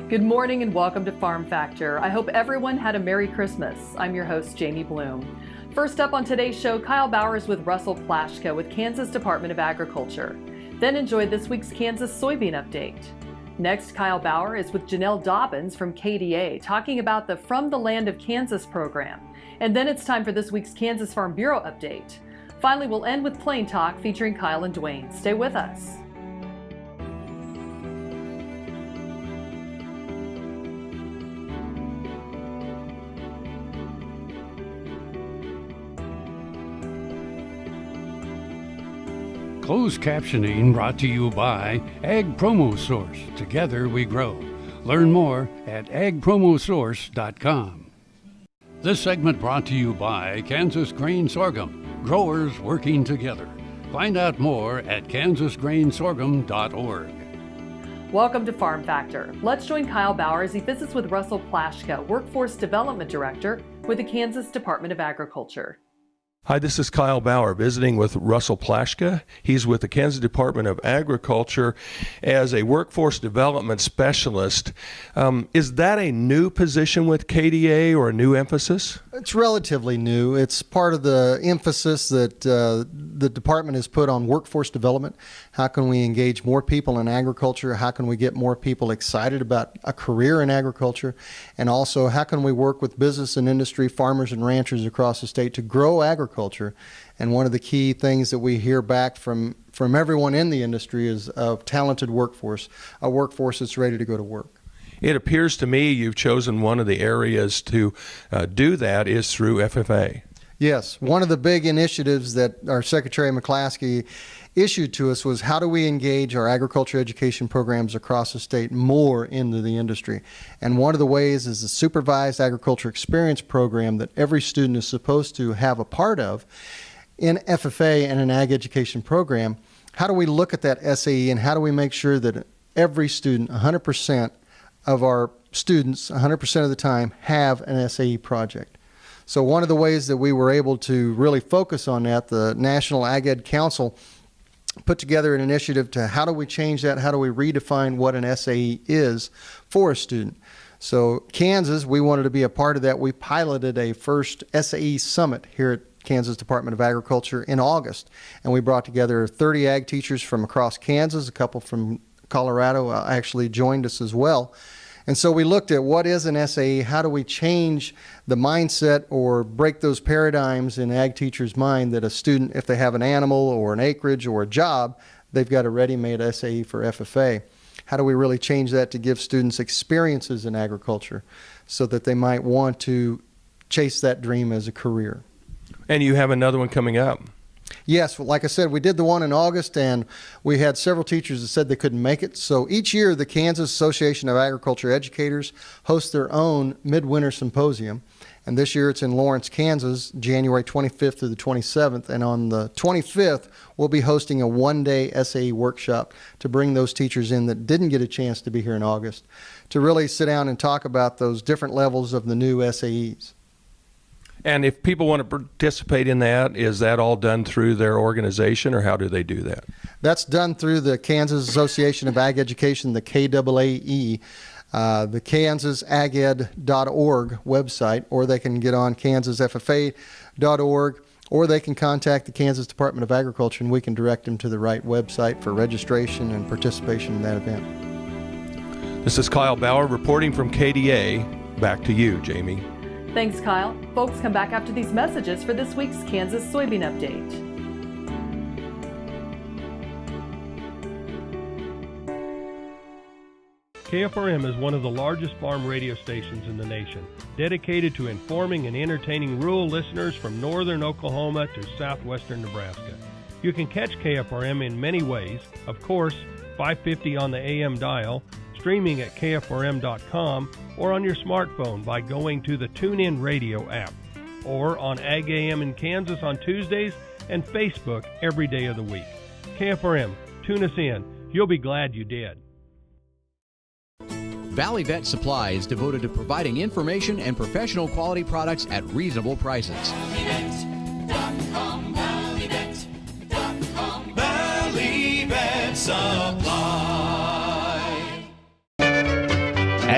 Good morning and welcome to Farm Factor. I hope everyone had a Merry Christmas. I'm your host, Jamie Bloom. First up on today's show, Kyle Bauer is with Russell Plaschka with Kansas Department of Agriculture. Then enjoy this week's Kansas Soybean Update. Next, Kyle Bauer is with Janelle Dobbins from KDA talking about the From the Land of Kansas program. And then it's time for this week's Kansas Farm Bureau Update. Finally, we'll end with Plain Talk featuring Kyle and Duane. Stay with us. Closed captioning brought to you by Ag Promo Source. Together we grow. Learn more at agpromosource.com. This segment brought to you by Kansas Grain Sorghum. Growers working together. Find out more at kansasgrainsorghum.org. Welcome to Farm Factor. Let's join Kyle Bauer as he visits with Russell Plaschka, Workforce Development Director with the Kansas Department of Agriculture. Hi, this is Kyle Bauer visiting with Russell Plaschka. He's with the Kansas Department of Agriculture as a workforce development specialist. Is that a new position with KDA or a new emphasis? It's relatively new. It's part of the emphasis that the department has put on workforce development. How can we engage more people in agriculture? How can we get more people excited about a career in agriculture? And also, how can we work with business and industry, farmers and ranchers across the state to grow agriculture? And one of the key things that we hear back from everyone in the industry is a talented workforce, a workforce that's ready to go to work. It appears to me you've chosen one of the areas to do that is through FFA. Yes, one of the big initiatives that our Secretary McClaskey issued to us was how do we engage our agriculture education programs across the state more into the industry. And one of the ways is the Supervised Agriculture Experience Program that every student is supposed to have a part of in FFA and an ag education program. How do we look at that SAE and how do we make sure that every student, 100% of our students, 100% of the time, have an SAE project? So one of the ways that we were able to really focus on that, the National Ag Ed Council put together an initiative to how do we change that, how do we redefine what an SAE is for a student. So Kansas, we wanted to be a part of that. We piloted a first SAE summit here at Kansas Department of Agriculture in August, and we brought together 30 ag teachers from across Kansas, a couple from Colorado actually joined us as well. And so we looked at what is an SAE, how do we change the mindset or break those paradigms in ag teachers' mind that a student, if they have an animal or an acreage or a job, they've got a ready-made SAE for FFA. How do we really change that to give students experiences in agriculture so that they might want to chase that dream as a career? And you have another one coming up. Yes, well, like I said, we did the one in August, and we had several teachers that said they couldn't make it. So each year, the Kansas Association of Agriculture Educators hosts their own midwinter symposium. And this year it's in Lawrence, Kansas, January 25th through the 27th. And on the 25th, we'll be hosting a one-day SAE workshop to bring those teachers in that didn't get a chance to be here in August to really sit down and talk about those different levels of the new SAEs. And if people want to participate in that, is that all done through their organization, or how do they do that? That's done through the Kansas Association of Ag Education, the KAAE, the kansasaged.org website, or they can get on kansasffa.org, or they can contact the Kansas Department of Agriculture, and we can direct them to the right website for registration and participation in that event. This is Kyle Bauer reporting from KDA. Back to you, Jamie. Thanks, Kyle. Folks, come back after these messages for this week's Kansas Soybean Update. KFRM is one of the largest farm radio stations in the nation, dedicated to informing and entertaining rural listeners from northern Oklahoma to southwestern Nebraska. You can catch KFRM in many ways. Of course, 550 on the AM dial, streaming at kfrm.com, or on your smartphone by going to the TuneIn Radio app, or on Ag AM in Kansas on Tuesdays and Facebook every day of the week. KFRM, tune us in. You'll be glad you did. Valley Vet Supply is devoted to providing information and professional quality products at reasonable prices. ValleyVet.com, ValleyVet.com, Valley Vet Supply.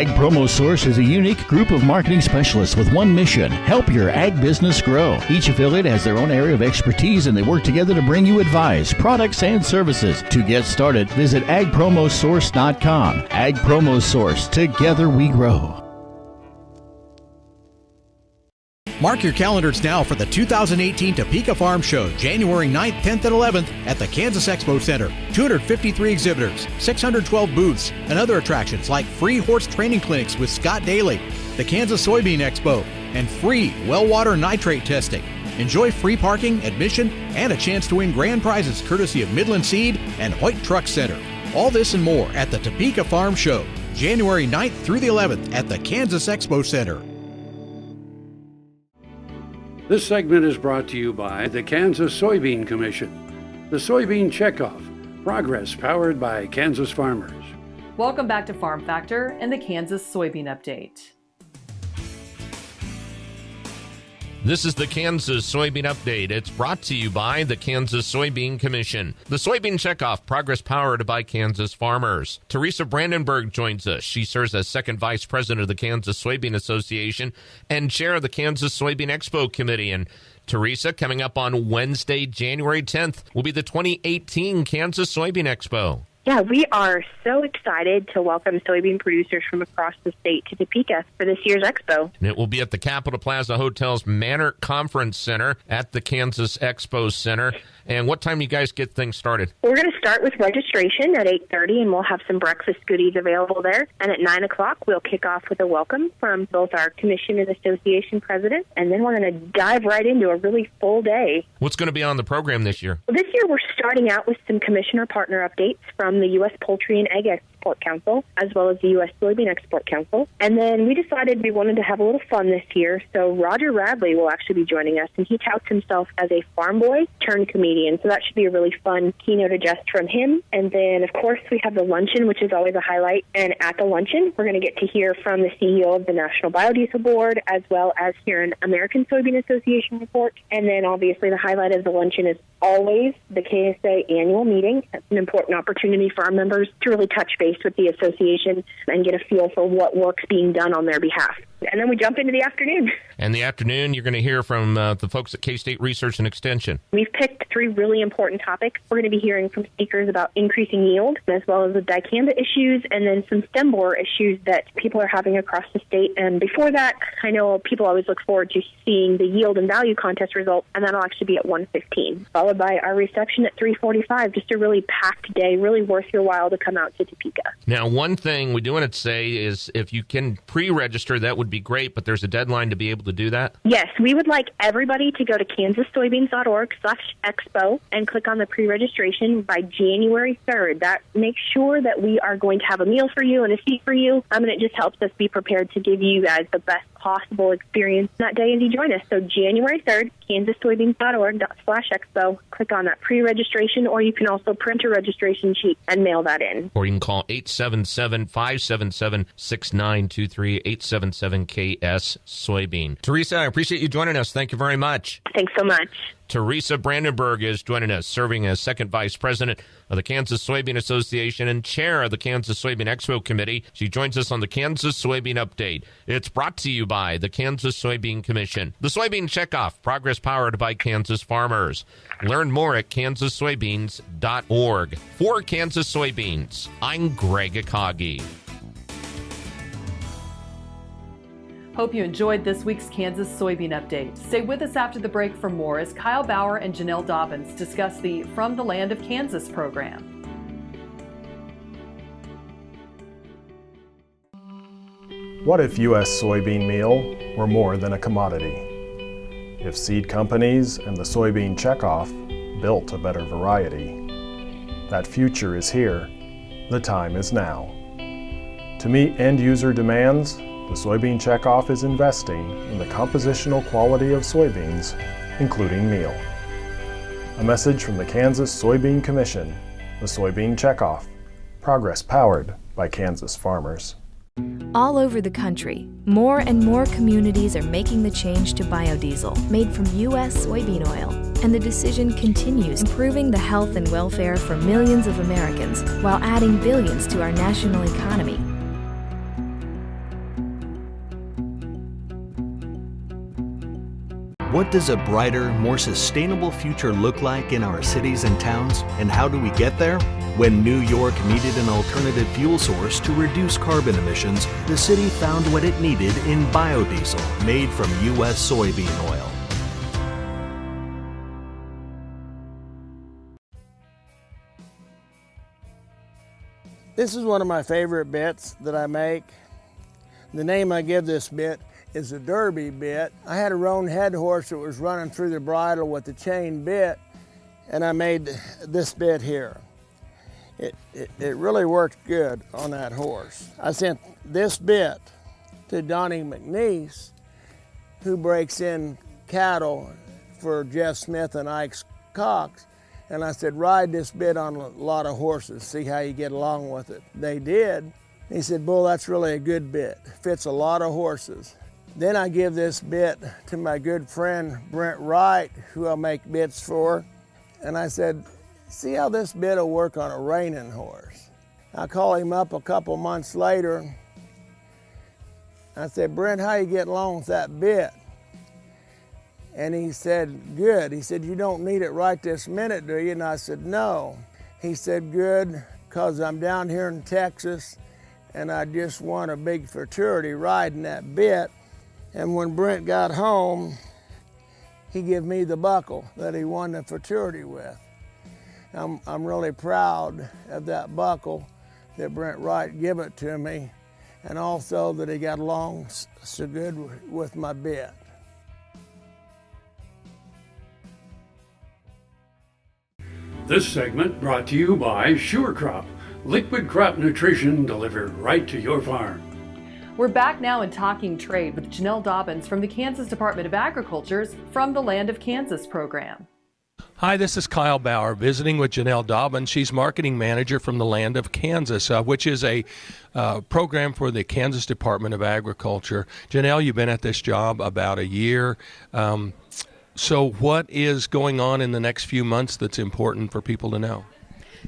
Ag Promo Source is a unique group of marketing specialists with one mission: help your ag business grow. Each affiliate has their own area of expertise, and they work together to bring you advice, products, and services. To get started, visit agpromosource.com. Ag Promo Source. Together we grow. Mark your calendars now for the 2018 Topeka Farm Show, January 9th, 10th, and 11th at the Kansas Expo Center. 253 exhibitors, 612 booths, and other attractions like free horse training clinics with Scott Daly, the Kansas Soybean Expo, and free well water nitrate testing. Enjoy free parking, admission, and a chance to win grand prizes courtesy of Midland Seed and Hoyt Truck Center. All this and more at the Topeka Farm Show, January 9th through the 11th at the Kansas Expo Center. This segment is brought to you by the Kansas Soybean Commission. The Soybean Checkoff. Progress powered by Kansas farmers. Welcome back to Farm Factor and the Kansas Soybean Update. This is the Kansas Soybean Update. It's brought to you by the Kansas Soybean Commission. The Soybean Checkoff, progress powered by Kansas farmers. Teresa Brandenburg joins us. She serves as second vice president of the Kansas Soybean Association and chair of the Kansas Soybean Expo Committee. And Teresa, coming up on Wednesday, January 10th, will be the 2018 Kansas Soybean Expo. Yeah, we are so excited to welcome soybean producers from across the state to Topeka for this year's expo. And it will be at the Capitol Plaza Hotel's Manor Conference Center at the Kansas Expo Center. And what time do you guys get things started? We're going to start with registration at 8:30, and we'll have some breakfast goodies available there. And at 9 o'clock, we'll kick off with a welcome from both our commission and association presidents. And then we're going to dive right into a really full day. What's going to be on the program this year? Well, this year, we're starting out with some commissioner partner updates from the U.S. Poultry and Egg Export Council, as well as the U.S. Soybean Export Council. And then we decided we wanted to have a little fun this year, so Roger Radley will actually be joining us, and he touts himself as a farm boy turned comedian, so that should be a really fun keynote address from him. And then, of course, we have the luncheon, which is always a highlight, and at the luncheon, we're going to get to hear from the CEO of the National Biodiesel Board, as well as hear an American Soybean Association report. And then, obviously, the highlight of the luncheon is always the KSA annual meeting. That's an important opportunity for our members to really touch base with the association and get a feel for what work's being done on their behalf. And then we jump into the afternoon. And the afternoon, you're going to hear from the folks at K-State Research and Extension. We've picked 3 really important topics. We're going to be hearing from speakers about increasing yield, as well as the dicamba issues, and then some stem borer issues that people are having across the state. And before that, I know people always look forward to seeing the yield and value contest results, and that'll actually be at 1:15, followed by our reception at 3:45. Just a really packed day, really worth your while to come out to Topeka. Now, one thing we do want to say is if you can pre-register, that would be great, but there's a deadline to be able to do that? Yes, we would like everybody to go to kansassoybeans.org/expo and click on the pre-registration by January 3rd. That makes sure that we are going to have a meal for you and a seat for you, and it just helps us be prepared to give you guys the best possible experience that day as you join us. So January 3rd, kansassoybeans.org/expo. Click on that pre-registration, or you can also print a registration sheet and mail that in. Or you can call 877-577-6923, 877-KS Soybean. Teresa, I appreciate you joining us. Thank you very much. Thanks so much. Teresa Brandenburg is joining us, serving as second vice president of the Kansas Soybean Association and chair of the Kansas Soybean Expo Committee. She joins us on the Kansas Soybean Update. It's brought to you by the Kansas Soybean Commission. The Soybean Checkoff, progress powered by Kansas farmers. Learn more at kansassoybeans.org. For Kansas Soybeans, I'm Greg Akagi. Hope you enjoyed this week's Kansas Soybean Update. Stay with us after the break for more as Kyle Bauer and Janelle Dobbins discuss the From the Land of Kansas program. What if U.S. soybean meal were more than a commodity? If seed companies and the soybean checkoff built a better variety? That future is here. The time is now. To meet end-user demands, the Soybean Checkoff is investing in the compositional quality of soybeans, including meal. A message from the Kansas Soybean Commission, the Soybean Checkoff, progress powered by Kansas farmers. All over the country, more and more communities are making the change to biodiesel made from U.S. soybean oil, and the decision continues improving the health and welfare for millions of Americans while adding billions to our national economy. What does a brighter, more sustainable future look like in our cities and towns, and how do we get there? When New York needed an alternative fuel source to reduce carbon emissions, the city found what it needed in biodiesel made from U.S. soybean oil. This is one of my favorite bits that I make. The name I give this bit is a derby bit. I had a roan head horse that was running through the bridle with the chain bit, and I made this bit here. It really worked good on that horse. I sent this bit to Donnie McNeese, who breaks in cattle for Jeff Smith and Ike Cox, and I said, ride this bit on a lot of horses, see how you get along with it. They did. He said, Bull, that's really a good bit. Fits a lot of horses. Then I give this bit to my good friend Brent Wright, who I make bits for, and I said, see how this bit will work on a reining horse. I call him up a couple months later. I said, Brent, how you get along with that bit? And he said, good. He said, you don't need it right this minute, do you? And I said, no. He said, good, because I'm down here in Texas and I just won a big futurity riding that bit. And when Brent got home, he gave me the buckle that he won the futurity with. I'm really proud of that buckle that Brent Wright gave it to me, and also that he got along so good with my bit. This segment brought to you by Sure Crop, liquid crop nutrition delivered right to your farm. We're back now in Talking Trade with Janelle Dobbins from the Kansas Department of Agriculture's From the Land of Kansas program. Hi, this is Kyle Bauer visiting with Janelle Dobbins. She's marketing manager from the Land of Kansas, which is a program for the Kansas Department of Agriculture. Janelle, you've been at this job about a year. So what is going on in the next few months that's important for people to know?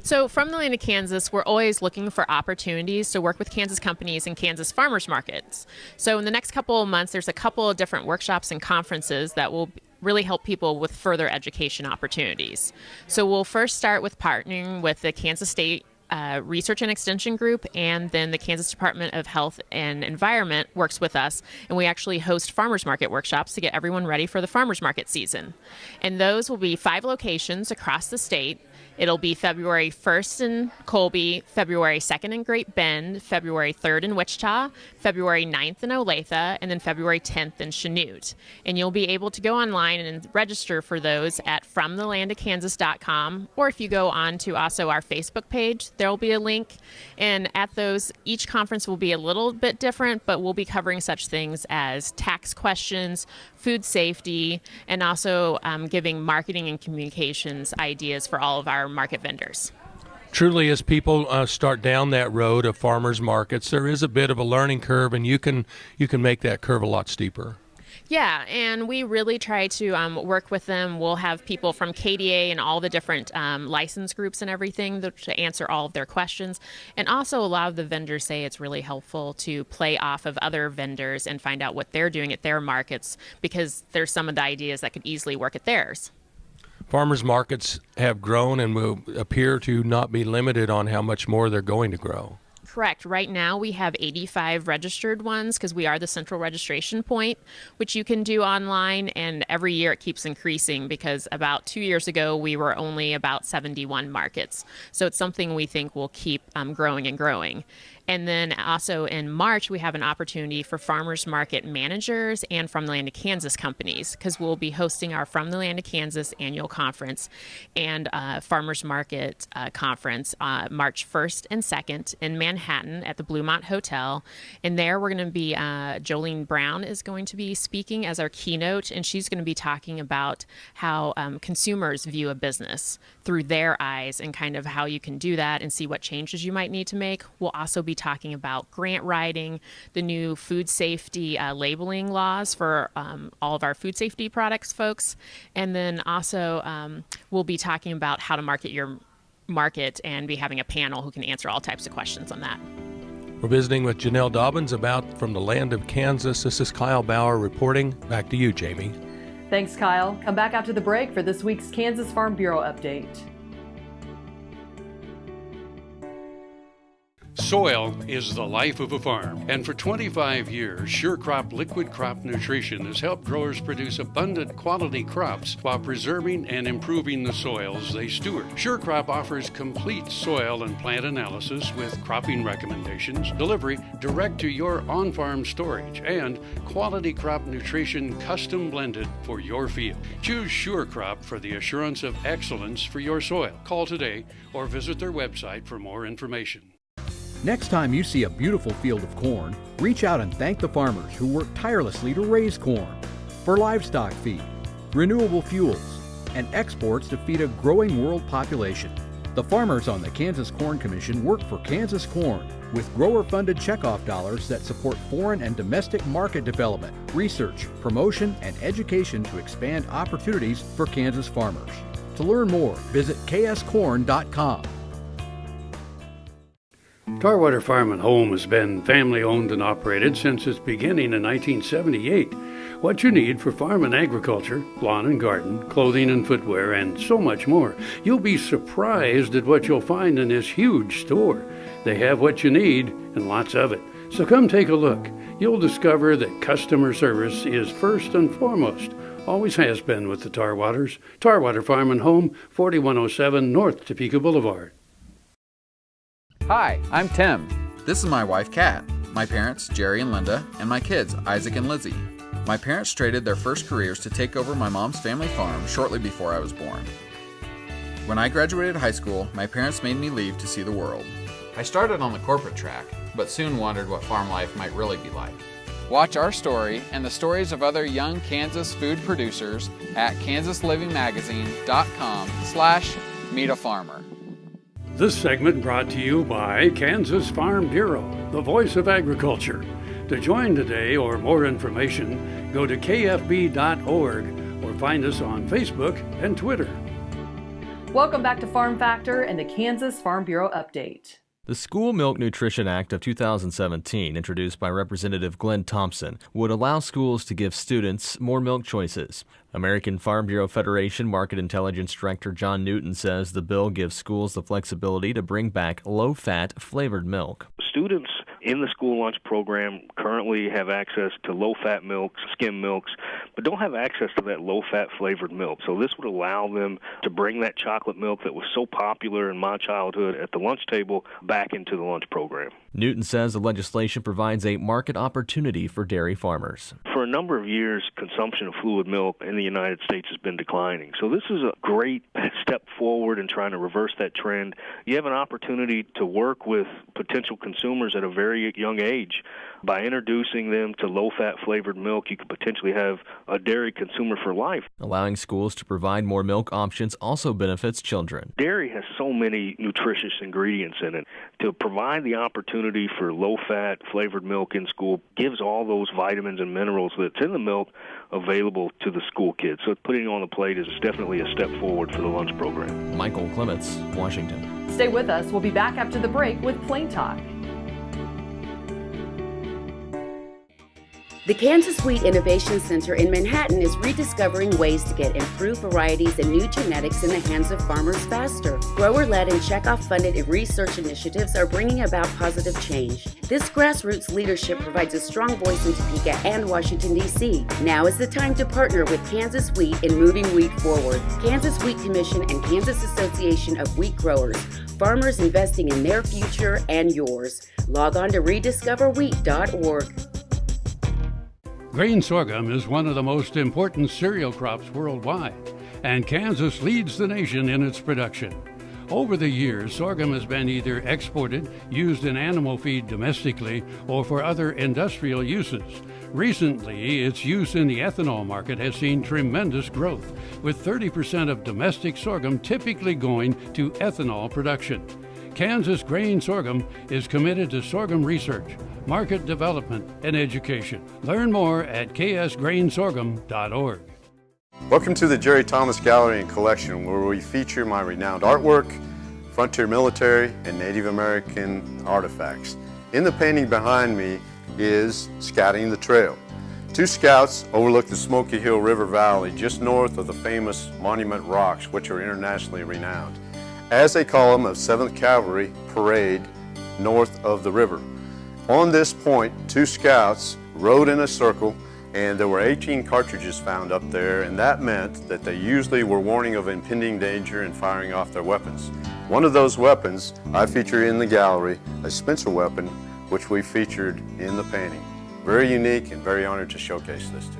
So from the Land of Kansas, we're always looking for opportunities to work with Kansas companies and Kansas farmers markets. So in the next couple of months, there's a couple of different workshops and conferences that will really help people with further education opportunities. So we'll first start with partnering with the Kansas State Research and Extension Group, and then the Kansas Department of Health and Environment works with us, and we actually host farmers market workshops to get everyone ready for the farmers market season. And those will be 5 locations across the state. It'll be February 1st in Colby, February 2nd in Great Bend, February 3rd in Wichita, February 9th in Olathe, and then February 10th in Chanute. And you'll be able to go online and register for those at FromTheLandOfKansas.com, or if you go on to also our Facebook page, there will be a link. And at those, each conference will be a little bit different, but we'll be covering such things as tax questions, food safety, and also giving marketing and communications ideas for all of our market vendors. Truly, as people start down that road of farmers markets, there is a bit of a learning curve, and you can make that curve a lot steeper. Yeah, and we really try to work with them. We'll have people from KDA and all the different license groups and everything to answer all of their questions. And also a lot of the vendors say it's really helpful to play off of other vendors and find out what they're doing at their markets, because there's some of the ideas that could easily work at theirs. Farmers markets have grown and will appear to not be limited on how much more they're going to grow. Correct. Right now we have 85 registered ones because we are the central registration point, which you can do online, and every year it keeps increasing because about 2 years ago we were only about 71 markets. So it's something we think will keep growing and growing. And then also in March, we have an opportunity for farmers market managers and From the Land of Kansas companies, because we'll be hosting our From the Land of Kansas annual conference and farmers market conference March 1st and 2nd in Manhattan at the Bluemont Hotel. And there we're going to be, Jolene Brown is going to be speaking as our keynote, and she's going to be talking about how consumers view a business through their eyes and kind of how you can do that and see what changes you might need to make. We'll also be talking about grant writing, the new food safety labeling laws for all of our food safety products folks, and then also we'll be talking about how to market your market and be having a panel who can answer all types of questions on that. We're visiting with Janelle Dobbins about From the Land of Kansas. This is Kyle Bauer reporting. Back to you, Jamie. Thanks, Kyle. Come back after the break for this week's Kansas Farm Bureau update. Soil is the life of a farm, and for 25 years, Sure Crop Liquid Crop Nutrition has helped growers produce abundant quality crops while preserving and improving the soils they steward. Sure Crop offers complete soil and plant analysis with cropping recommendations, delivery direct to your on-farm storage, and quality crop nutrition custom blended for your field. Choose Sure Crop for the assurance of excellence for your soil. Call today or visit their website for more information. Next time you see a beautiful field of corn, reach out and thank the farmers who work tirelessly to raise corn for livestock feed, renewable fuels, and exports to feed a growing world population. The farmers on the Kansas Corn Commission work for Kansas Corn with grower-funded checkoff dollars that support foreign and domestic market development, research, promotion, and education to expand opportunities for Kansas farmers. To learn more, visit kscorn.com. Tarwater Farm and Home has been family owned and operated since its beginning in 1978. What you need for farm and agriculture, lawn and garden, clothing and footwear, and so much more. You'll be surprised at what you'll find in this huge store. They have what you need and lots of it. So come take a look. You'll discover that customer service is first and foremost. Always has been with the Tarwaters. Tarwater Farm and Home, 4107 North Topeka Boulevard. Hi, I'm Tim. This is my wife, Kat, my parents, Jerry and Linda, and my kids, Isaac and Lizzie. My parents traded their first careers to take over my mom's family farm shortly before I was born. When I graduated high school, my parents made me leave to see the world. I started on the corporate track, but soon wondered what farm life might really be like. Watch our story and the stories of other young Kansas food producers at kansaslivingmagazine.com/meetafarmer. This segment brought to you by Kansas Farm Bureau, the voice of agriculture. To join today or more information, go to kfb.org or find us on Facebook and Twitter. Welcome back to Farm Factor and the Kansas Farm Bureau update. The School Milk Nutrition Act of 2017, introduced by Representative Glenn Thompson, would allow schools to give students more milk choices. American Farm Bureau Federation Market Intelligence Director John Newton says the bill gives schools the flexibility to bring back low-fat flavored milk. Students in the school lunch program currently have access to low-fat milks, skim milks, but don't have access to that low-fat flavored milk. So this would allow them to bring that chocolate milk that was so popular in my childhood at the lunch table back into the lunch program. Newton says the legislation provides a market opportunity for dairy farmers. For a number of years, consumption of fluid milk in the United States has been declining. So this is a great step forward in trying to reverse that trend. You have an opportunity to work with potential consumers at a very young age. By introducing them to low-fat flavored milk, you could potentially have a dairy consumer for life. Allowing schools to provide more milk options also benefits children. Dairy has so many nutritious ingredients in it. To provide the opportunity for low-fat flavored milk in school gives all those vitamins and minerals that's in the milk available to the school kids. So putting it on the plate is definitely a step forward for the lunch program. Michael Clements, Washington. Stay with us. We'll be back after the break with Plain Talk. The Kansas Wheat Innovation Center in Manhattan is rediscovering ways to get improved varieties and new genetics in the hands of farmers faster. Grower-led and checkoff-funded research initiatives are bringing about positive change. This grassroots leadership provides a strong voice in Topeka and Washington, D.C. Now is the time to partner with Kansas Wheat in moving wheat forward. Kansas Wheat Commission and Kansas Association of Wheat Growers. Farmers investing in their future and yours. Log on to rediscoverwheat.org. Grain sorghum is one of the most important cereal crops worldwide, and Kansas leads the nation in its production. Over the years, sorghum has been either exported, used in animal feed domestically, or for other industrial uses. Recently, its use in the ethanol market has seen tremendous growth, with 30% of domestic sorghum typically going to ethanol production. Kansas Grain Sorghum is committed to sorghum research, market development, and education. Learn more at ksgrainsorghum.org. Welcome to the Jerry Thomas Gallery and Collection, where we feature my renowned artwork, frontier military, and Native American artifacts. In the painting behind me is Scouting the Trail. Two Scouts overlook the Smoky Hill River Valley just north of the famous Monument Rocks, which are internationally renowned, as a column of 7th Cavalry parade north of the river. On this point, two Scouts rode in a circle, and there were 18 cartridges found up there, and that meant that they usually were warning of impending danger and firing off their weapons. One of those weapons I feature in the gallery, a Spencer weapon, which we featured in the painting. Very unique and very honored to showcase this to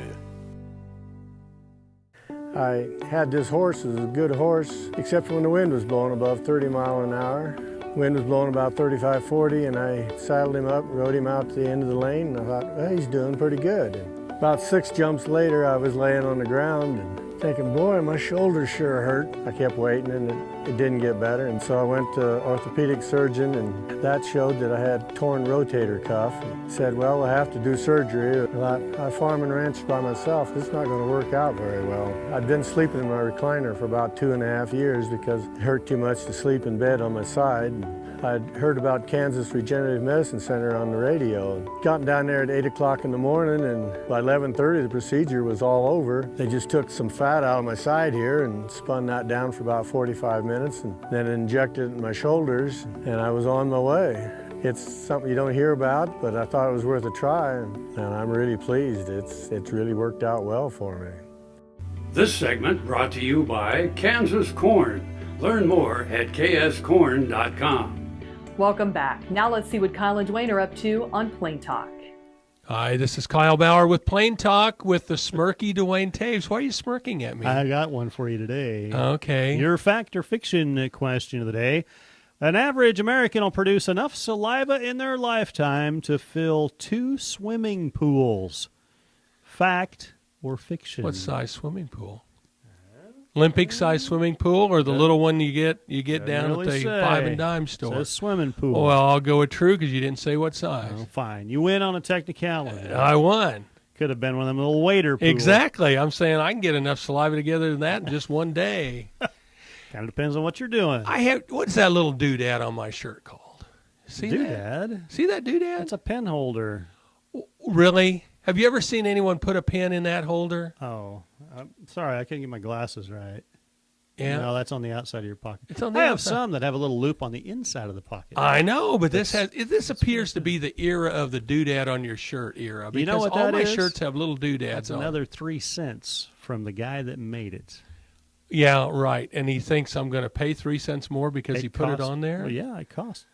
you. I had this horse. It was a good horse, except when the wind was blowing above 30 miles an hour. Wind was blowing about 35, 40, and I saddled him up, rode him out to the end of the lane, and I thought, well, he's doing pretty good. And about 6 jumps later, I was laying on the ground and thinking, boy, my shoulders sure hurt. I kept waiting, and it didn't get better, and so I went to an orthopedic surgeon, and that showed that I had torn rotator cuff. He said, well, I have to do surgery. I thought, I farm and ranch by myself. This is not going to work out very well. I'd been sleeping in my recliner for about 2.5 years because it hurt too much to sleep in bed on my side. I'd heard about Kansas Regenerative Medicine Center on the radio. Gotten down there at 8 o'clock in the morning, and by 11:30 the procedure was all over. They just took some fat out of my side here and spun that down for about 45 minutes and then injected it in my shoulders, and I was on my way. It's something you don't hear about, but I thought it was worth a try, and I'm really pleased. It's really worked out well for me. This segment brought to you by Kansas Corn. Learn more at kscorn.com. Welcome back. Now let's see what Kyle and Duane are up to on Plain Talk. Hi, this is Kyle Bauer with Plain Talk with the smirky Duane Toews. Why are you smirking at me? I got one for you today. Okay. Your fact or fiction question of the day. An average American will produce enough saliva in their lifetime to fill 2 swimming pools. Fact or fiction? What size swimming pool? Olympic-sized swimming pool, or the little one you get down really at the say. 5 and dime store? It says swimming pool. Well, I'll go with true because you didn't say what size. Oh, fine. You win on a technicality. I won. Could have been one of them little waiter pools. Exactly. I'm saying I can get enough saliva together than that in just one day. Kind of depends on what you're doing. What's that little doodad on my shirt called? See doodad? That? See that doodad? That's a pen holder. Really? Have you ever seen anyone put a pen in that holder? Oh, I'm sorry, I couldn't get my glasses right. Yeah. No, that's on the outside of your pocket. It's on the I have outside. some that have a little loop on the inside of the pocket. I know, but this appears to be the era of the doodad on your shirt era. Because You know what all that my is? shirts have little doodads That's on. another 3 cents from the guy that made it. Yeah, right. And he thinks I'm going to pay 3 cents more because he put it on there? Well, yeah, it costs.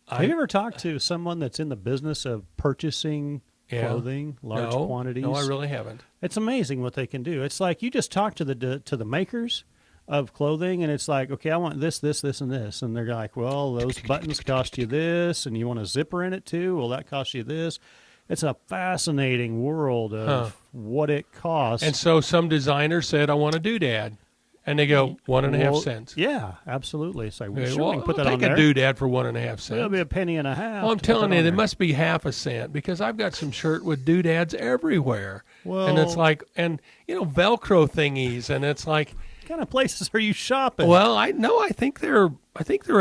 Have you ever talked to someone that's in the business of purchasing clothing, large quantities? No, I really haven't. It's amazing what they can do. It's like you just talk to the makers of clothing, and it's like, okay, I want this, this, this, and this. And they're like, well, those buttons cost you this, and you want a zipper in it too? Well, that costs you this. It's a fascinating world of what it costs. And so some designer said, I want a doodad. And they go, 1.5 cents. Yeah, absolutely. It's like, Okay, sure, we can put that on take there. a doodad for 1.5 cents. It'll be a penny and a half. Well, I'm to put telling that you, on it there. must be half a cent because I've got some shirt with doodads everywhere. Well, and it's like, and Velcro thingies, and it's like, what kind of places are you shopping? well, I think they're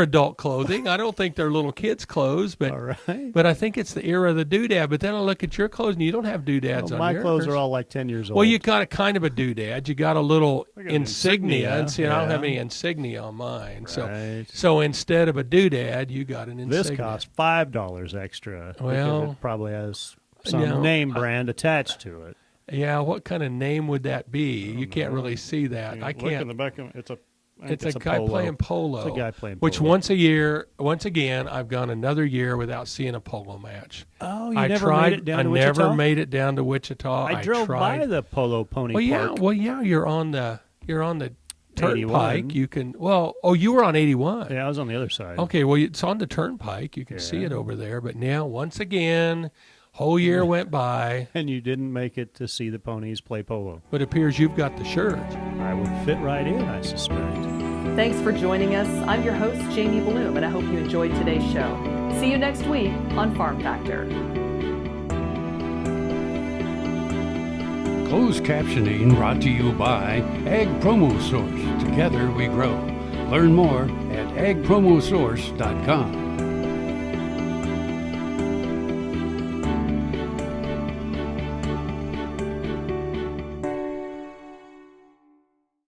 adult clothing. I don't think they're little kids' clothes, but all right. But I think it's the era of the doodad. But then I look at your clothes, and you don't have doodads on my yours. clothes are all like 10 years old. Well, you got a kind of a doodad. You got a little I got an insignia. And see, I don't have yeah. any insignia on mine. Right. So instead of a doodad, you got an insignia. This costs $5 extra. because Well, it probably has some name brand attached to it. Yeah, what kind of name would that be? You can't really see that. I Look can't. in the back of it's a guy polo. playing polo. It's a guy playing polo. Which once again, I've gone another year without seeing a polo match. Oh, you I never tried, made it down to I Wichita? never made it down to Wichita. I drove tried. by the Polo Pony Park. Well, yeah, you're on the turnpike. 81. You can you were on 81. Yeah, I was on the other side. Okay, well, it's on the turnpike. You can see it over there. But now, once again, whole year went by. And you didn't make it to see the ponies play polo. But it appears you've got the shirt. I would fit right in, I suspect. Thanks for joining us. I'm your host, Jamie Bloom, and I hope you enjoyed today's show. See you next week on Farm Factor. Closed captioning brought to you by Ag Promo Source. Together we grow. Learn more at agpromosource.com.